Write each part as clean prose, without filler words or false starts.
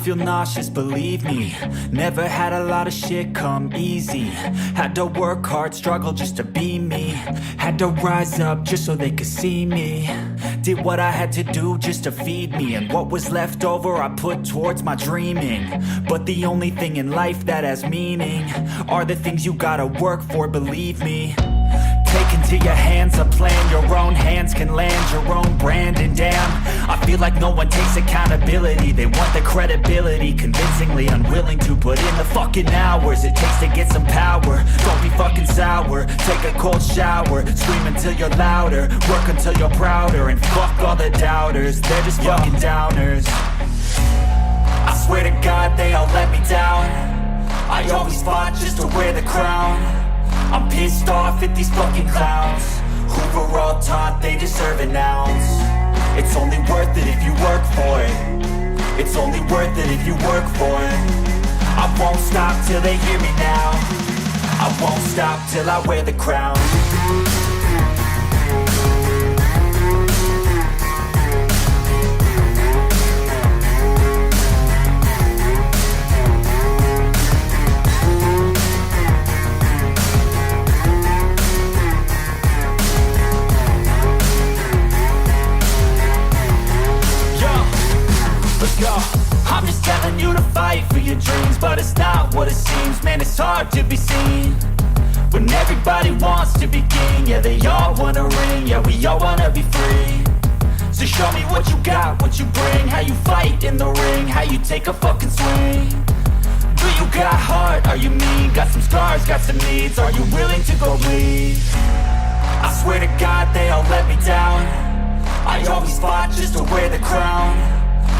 feel nauseous, believe me. Never had a lot of shit come easy. Had to work hard, struggle just to be me. Had to rise up just so they could see me. Did what I had to do just to feed me. And what was left over I put towards my dreaming. But the only thing in life that has meaning are the things you gotta work for, believe me. Take into your hands a plan, your own hands can land your own brand. And damn, I feel like no one takes accountability. They want the credibility, convincingly unwilling to put in the fucking hours it takes to get some power. Don't be fucking sour, take a cold shower. Scream until you're louder, work until you're prouder. And fuck all the doubters, they're just fucking downers. I swear to God they all let me down. I always fought just to wear the crown. I'm pissed off at these fucking clowns who were all taught they deserve an ounce. It's only worth it if you work for it. It's only worth it if you work for it. I won't stop till they hear me now. I won't stop till I wear the crown. I'm just telling you to fight for your dreams, but it's not what it seems. Man, it's hard to be seen when everybody wants to be king. Yeah, they all wanna ring, yeah, we all wanna be free. So show me what you got, what you bring, how you fight in the ring, how you take a fucking swing. Do you got heart, are you mean? Got some scars, got some needs, are you willing to go bleed? I swear to God they all let me down. I always fought just to wear the crown.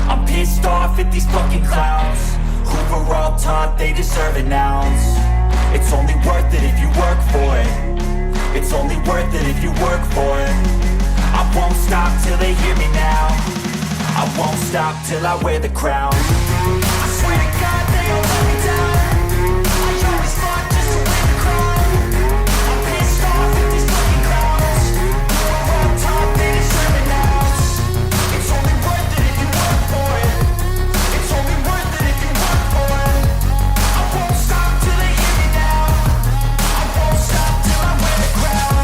I'm pissed off at these fucking clowns who were all taught they deserve an ounce. It's only worth it if you work for it. It's only worth it if you work for it. I won't stop till they hear me now. I won't stop till I wear the crown. I swear to God they all let me down. I always fought just to wear the crown. I'm pissed off at these fucking clowns who were all taught they deserve an ounce. It's only worth it if you work for it. It's only worth it if you work for it. I won't stop till they hear me now. I won't stop till I wear the crown.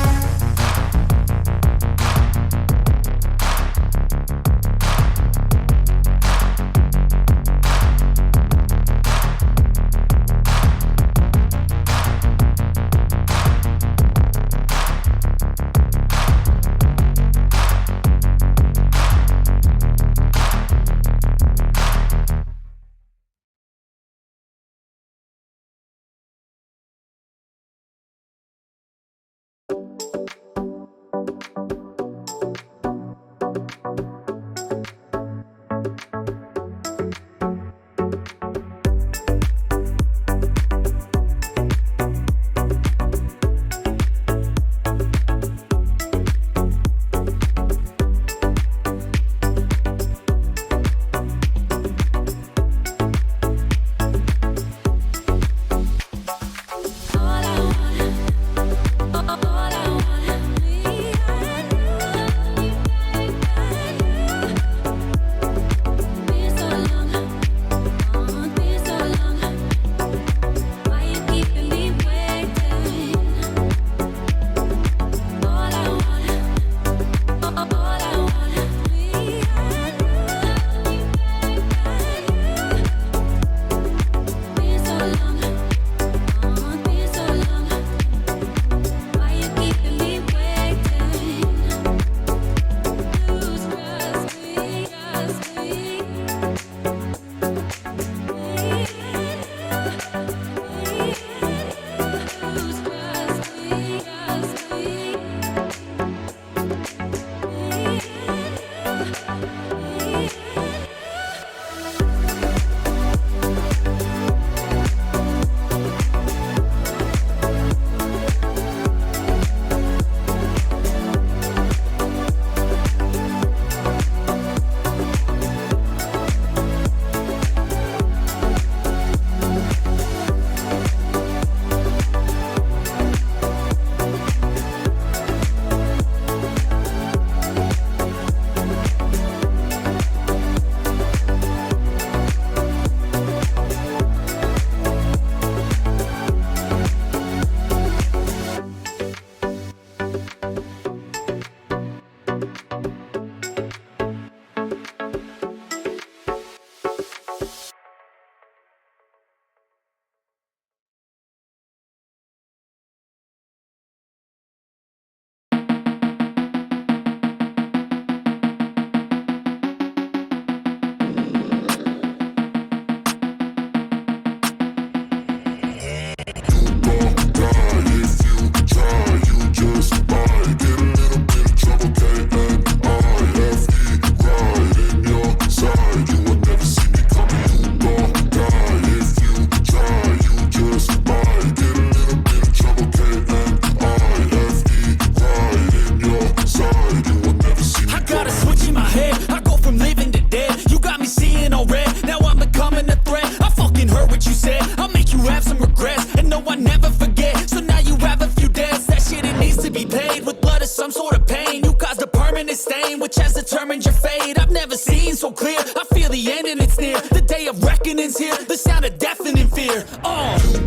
forget. So now you have a few debts, that shit it needs to be paid with blood or some sort of pain. You caused a permanent stain which has determined your fate. I've never seen so clear, I feel the end and it's near. The day of reckoning's here, the sound of deafening fear. You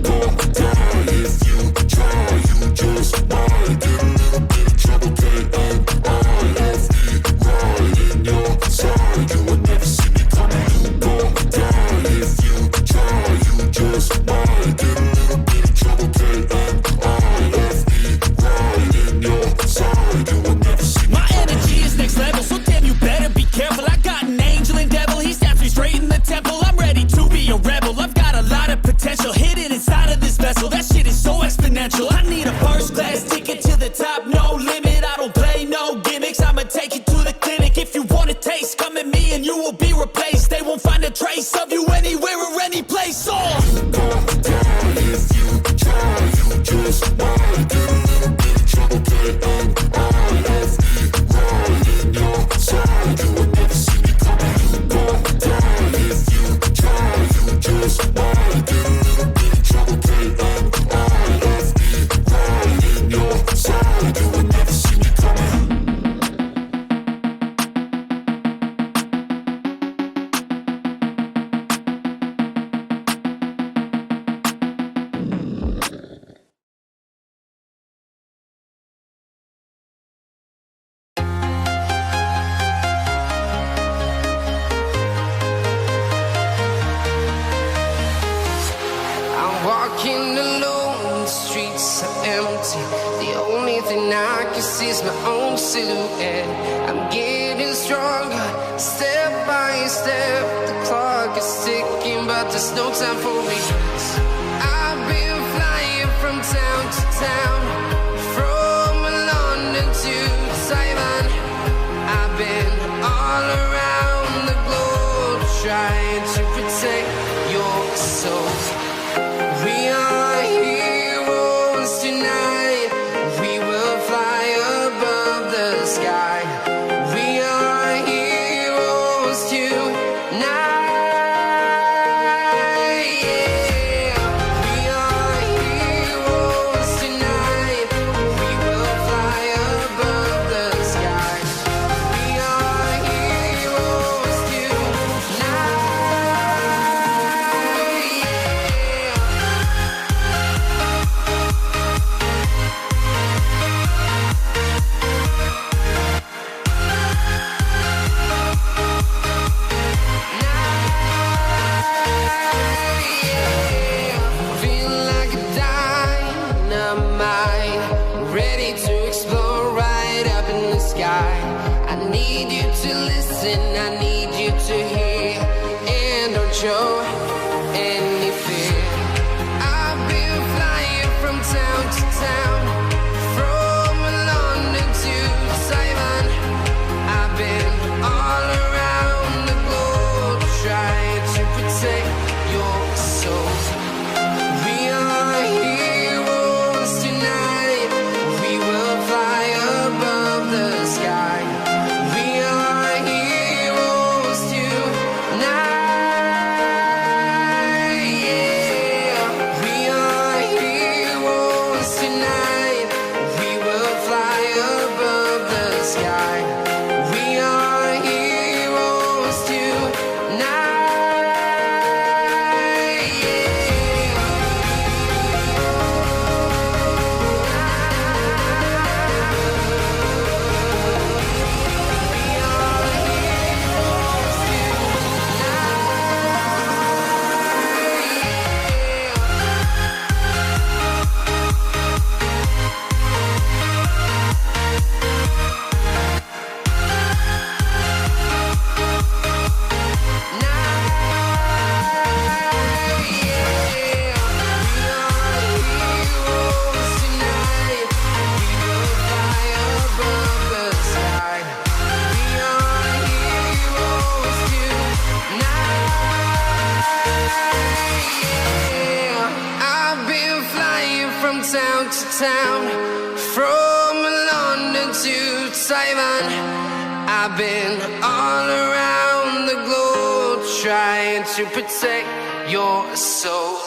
won't die if you try, you just might get a little bit of trouble, K-N-I-F-E, right in your side, you will never see me coming. You won't die if you try, you just might get a little bit of trouble, K-N-I-F-E, right in your side, you will never see me coming. My energy is next level, so damn you better be careful. I got an angel and devil, he snaps me straight in the temple. I'm ready to be a rebel, I've got a lot of potential hidden inside of this vessel. That shit is so exponential. I need a first class ticket to the top, no limit. I don't play no gimmicks, I'ma take you to the clinic. If you want a taste, come at me and you will be replaced. They won't find a trace of you anywhere or any place. You won't die if you try, you just might get a little bit of trouble, K-N-I-F-E, right in your side, you will never see me coming. You won't die if you try, you just might get a little bit of trouble, K-N-I-F-E, right in your side, you will never see me coming. Walking alone, the streets are empty. The only thing I can see is my own silhouette. I'm getting stronger, step by step. The clock is ticking, but there's no time for me. I've been flying from town to town, from London to Taiwan. I've been all around the globe, trying to protect your soul. We are heroes tonight. We will fly above the sky. We are heroes tonight. Yeah. We are heroes tonight. We will fly above the sky. We are heroes tonight. I need you to hear and don't show any fear. I've been flying from town to town, from London to Taiwan. I've been all around the globe, trying to protect your soul. We are heroes tonight. We will fly above the sky. We are heroes tonight. Yeah. We are heroes tonight. We will fly above the sky. We are heroes tonight. Town to town, from London to Taiwan. I've been all around the globe, trying to protect your soul.